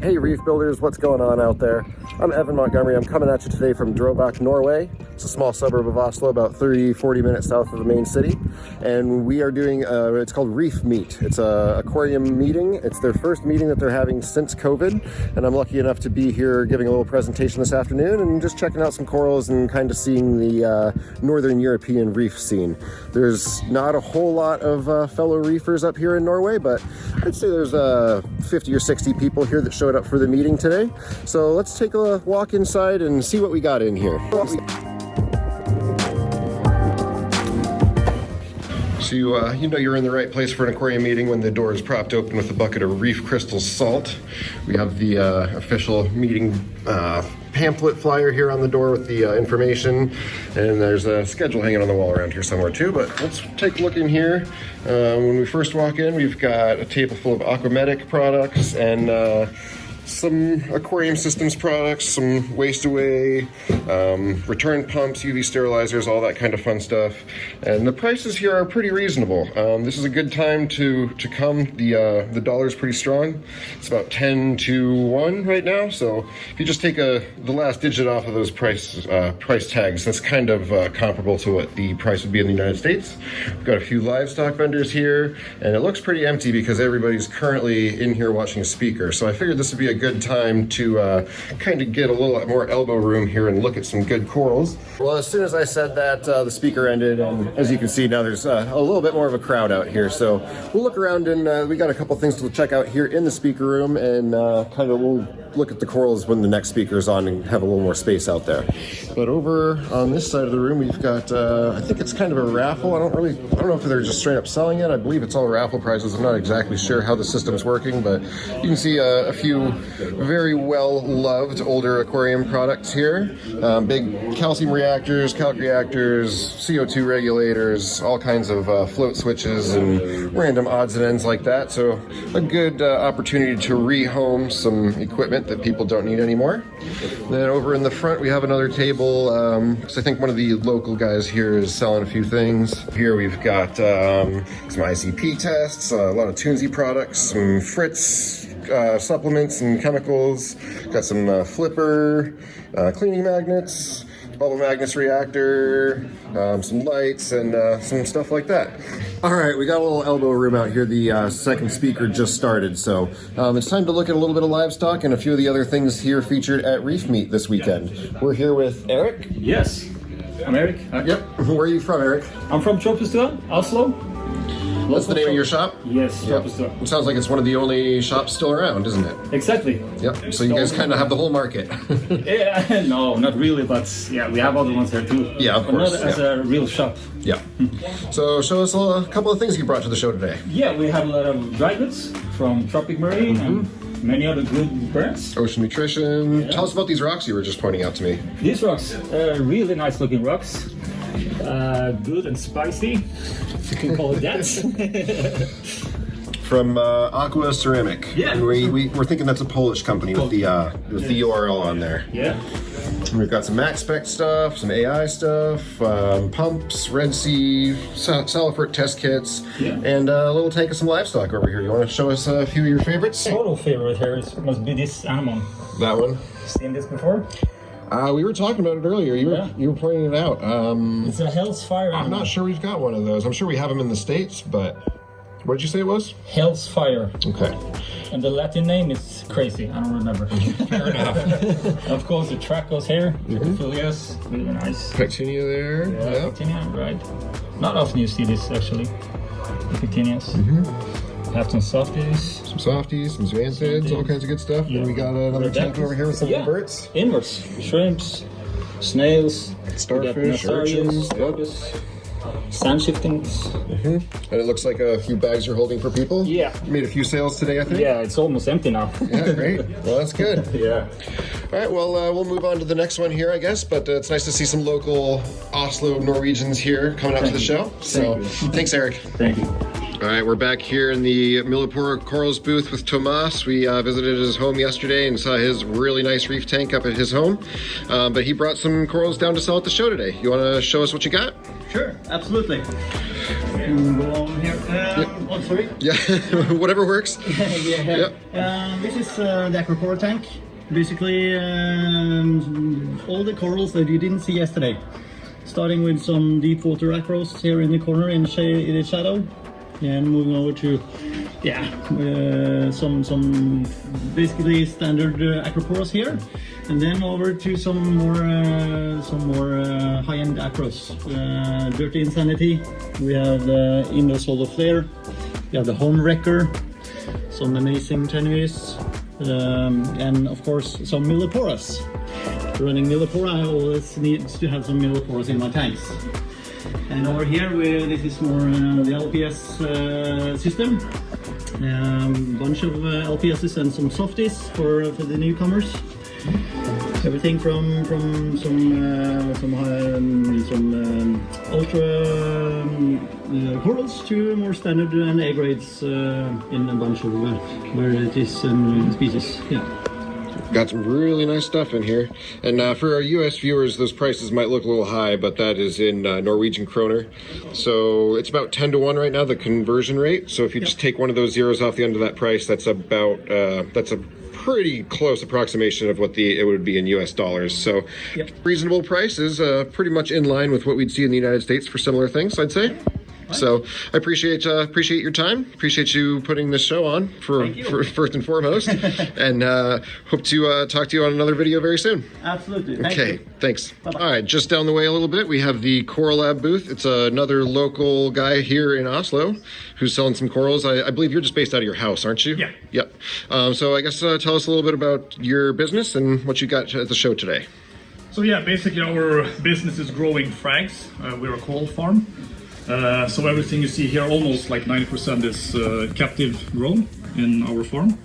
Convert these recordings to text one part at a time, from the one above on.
Hey Reef Builders, what's going on out there? I'm Evan Montgomery. I'm coming at you today from Drøbak, Norway. It's a small suburb of Oslo, about 30-40 minutes south of the main city. And we are doing, it's called Reef Meet. It's a aquarium meeting. It's their first meeting that they're having since COVID. And I'm lucky enough to be here giving a little presentation this afternoon and just checking out some corals and kind of seeing the Northern European reef scene. There's not a whole lot of fellow reefers up here in Norway, but I'd say there's 50 or 60 people here that showed up for the meeting today. So let's take a walk inside and see what we got in here. So you know you're in the right place for an aquarium meeting when the door is propped open with a bucket of reef crystal salt. We have the official meeting pamphlet flyer here on the door with the information, and there's a schedule hanging on the wall around here somewhere too. But let's take a look in here. When we first walk in, we've got a table full of aquamatic products and some aquarium systems products, some waste away, return pumps, UV sterilizers, all that kind of fun stuff. And the prices here are pretty reasonable. This is a good time to come. The dollar's pretty strong. It's about 10 to 1 right now. So if you just take the last digit off of those price tags, that's kind of comparable to what the price would be in the United States. We've got a few livestock vendors here, and it looks pretty empty because everybody's currently in here watching a speaker. So I figured this would be a good time to kind of get a little more elbow room here and look at some good corals. Well, as soon as I said that, the speaker ended, and as you can see now there's a little bit more of a crowd out here. So we'll look around, and we got a couple things to check out here in the speaker room, and kind of we'll look at the corals when the next speaker is on and have a little more space out there. But over on this side of the room we've got I think it's kind of a raffle. I don't know if they're just straight up selling it. I believe it's all raffle prizes. I'm not exactly sure how the system's working, but you can see a few very well loved older aquarium products here. Big calcium reactors, calc reactors, CO2 regulators, all kinds of float switches and random odds and ends like that. So a good opportunity to rehome some equipment that people don't need anymore. Then over in the front we have another table. So I think one of the local guys here is selling a few things. Here we've got some ICP tests, a lot of Toonsy products, some Fritz supplements and chemicals. Got some flipper, cleaning magnets, bubble magnets reactor, some lights, and some stuff like that. All right, we got a little elbow room out here. The second speaker just started, so it's time to look at a little bit of livestock and a few of the other things here featured at Reef Meet this weekend. We're here with Eric. Yes, I'm Eric. Yep. Where are you from, Eric? I'm from Shopla Oslo. That's the name of your shop? Yes, yep. Shopla. It sounds like it's one of the only shops still around, isn't it? Exactly. Yep. So you guys kind of have the whole market. Yeah, no, not really, but yeah, we have other ones here too. Yeah, of course. Not as a real shop. Yeah. So show us a couple of things you brought to the show today. Yeah, we have a lot of dry goods from Tropic Marine and many other good brands. Ocean Nutrition. Yeah. Tell us about these rocks you were just pointing out to me. These rocks, really nice looking rocks. Good and spicy, if you can call it that. From Aqua Ceramic. Yeah. And we're thinking that's a Polish company with the URL on there. Yeah. And we've got some Max Spec stuff, some AI stuff, pumps, Red Sea, Salifert test kits, and a little tank of some livestock over here. You want to show us a few of your favorites? Total favorite here must be this animal. That one? Seen this before? We were talking about it earlier. You were pointing it out. It's a Hell's Fire animal. I'm not sure we've got one of those. I'm sure we have them in the States, but what did you say it was? Hell's Fire. Okay. And the Latin name is crazy. I don't remember. Fair enough. Of course, the track goes here. Filias, really nice. Pectinia there. Yeah, Pectinia, right. Not often you see this actually. The Pectinias. Have some softies. Some softies, some zoanthids, all kinds of good stuff. Yeah. And we got another tank over here with some inverts. Inverts. Shrimps, snails, starfish, urchins, sand shiftings. And it looks like a few bags you're holding for people. Yeah. You made a few sales today, I think. Yeah, it's almost empty now. Yeah, great. Well, that's good. Yeah. All right, well, we'll move on to the next one here, I guess, but it's nice to see some local Oslo Norwegians here coming out to the show. So, thanks, Eric. Thank you. All right, we're back here in the Millipura Corals booth with Tomas. We visited his home yesterday and saw his really nice reef tank up at his home. But he brought some corals down to sell at the show today. You want to show us what you got? Sure, absolutely. Go on here. Oh, sorry. Yeah, whatever works. Yeah. Yep. This is the aquacoral tank. Basically, all the corals that you didn't see yesterday. Starting with some deep water acros here in the corner in the shadow, and moving over to some basically standard acroporas here, and then over to some more high-end acros. Dirty Insanity. We have the Indo Solar Flare. We have the Home Wrecker. Some amazing tenues, and of course some Millipuras. Running Millipura, I always need to have some Millipuras in my tanks. And over here, this is more the LPS system. Bunch of LPSs and some softies for the newcomers. Everything from some ultra corals to more standard and A grades in a bunch of varieties and species. Yeah. Got some really nice stuff in here. And for our US viewers, those prices might look a little high, but that is in Norwegian kroner. So it's about 10 to 1 right now, the conversion rate. So if you just take one of those zeros off the end of that price, that's about, that's a pretty close approximation of what it would be in US dollars. So reasonable price is pretty much in line with what we'd see in the United States for similar things, I'd say. So I appreciate your time. Appreciate you putting this show on for first and foremost, and hope to talk to you on another video very soon. Absolutely. Okay, thanks. Bye-bye. All right, just down the way a little bit, we have the Coral Lab booth. It's another local guy here in Oslo who's selling some corals. I believe you're just based out of your house, aren't you? Yeah. Yep. So I guess tell us a little bit about your business and what you got at the show today. So yeah, basically our business is growing frags. We're a coral farm. So everything you see here, almost like 90% is captive grown in our farm.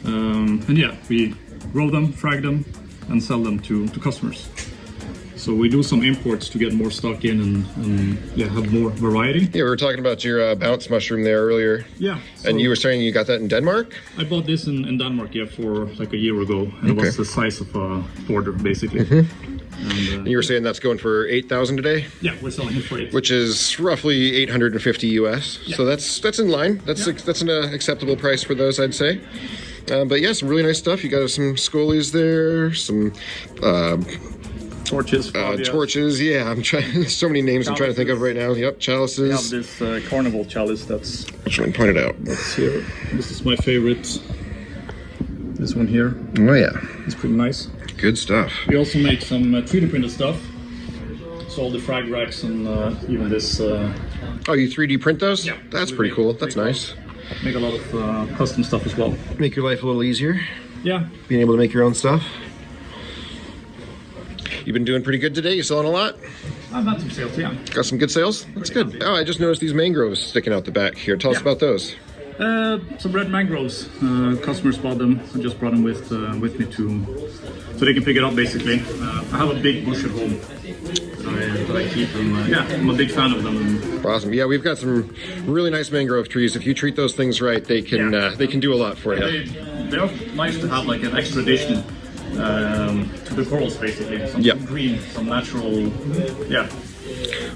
And yeah, we grow them, frag them, and sell them to customers. So we do some imports to get more stock in and yeah, have more variety. Yeah, we were talking about your bounce mushroom there earlier. Yeah. So and you were saying you got that in Denmark? I bought this in Denmark, yeah, for like a year ago. And it was the size of a border, basically. And you were saying that's going for 8,000 today? Yeah, we're selling it for 8. Which is roughly 850 US. Yeah. So that's in line. That's an acceptable price for those, I'd say. But yeah, some really nice stuff. You got some scolies there, some torches. Torches, yeah. I'm trying. So many names I'm trying to think of right now. Yep, chalices. We have this carnival chalice that's. Which one? Point it out. That's here. This is my favorite. This one here. Oh yeah, it's pretty nice. Good stuff. We also make some 3D printed stuff. So all the frag racks and even this. Oh, you 3D print those? Yeah. That's pretty cool. That's nice. Make a lot of custom stuff as well. Make your life a little easier. Yeah. Being able to make your own stuff. You've been doing pretty good today. You selling a lot? I've had some sales, yeah. Got some good sales? That's good. Happy. Oh, I just noticed these mangroves sticking out the back here. Tell us about those. Some red mangroves. Customers bought them. I just brought them with me so they can pick it up, basically. I have a big bush at home that I keep, and yeah, I'm a big fan of them. Awesome. Yeah, we've got some really nice mangrove trees. If you treat those things right, they can do a lot for you. They're nice to have like an extra addition to the corals, basically. Some green, some natural, yeah.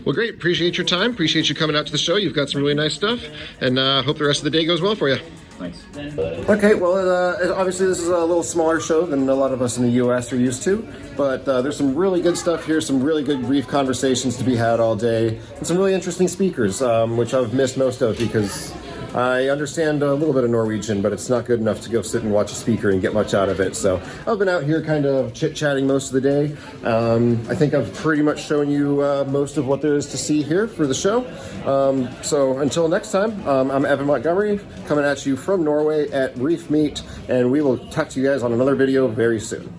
Well, great. Appreciate your time. Appreciate you coming out to the show. You've got some really nice stuff, and hope the rest of the day goes well for you. Thanks. Okay, well, obviously this is a little smaller show than a lot of us in the U.S. are used to, but there's some really good stuff here, some really good reef conversations to be had all day, and some really interesting speakers, which I've missed most of because I understand a little bit of Norwegian, but it's not good enough to go sit and watch a speaker and get much out of it. So I've been out here kind of chit-chatting most of the day. I think I've pretty much shown you most of what there is to see here for the show. So until next time, I'm Evan Montgomery, coming at you from Norway at Reef Meet, and we will talk to you guys on another video very soon.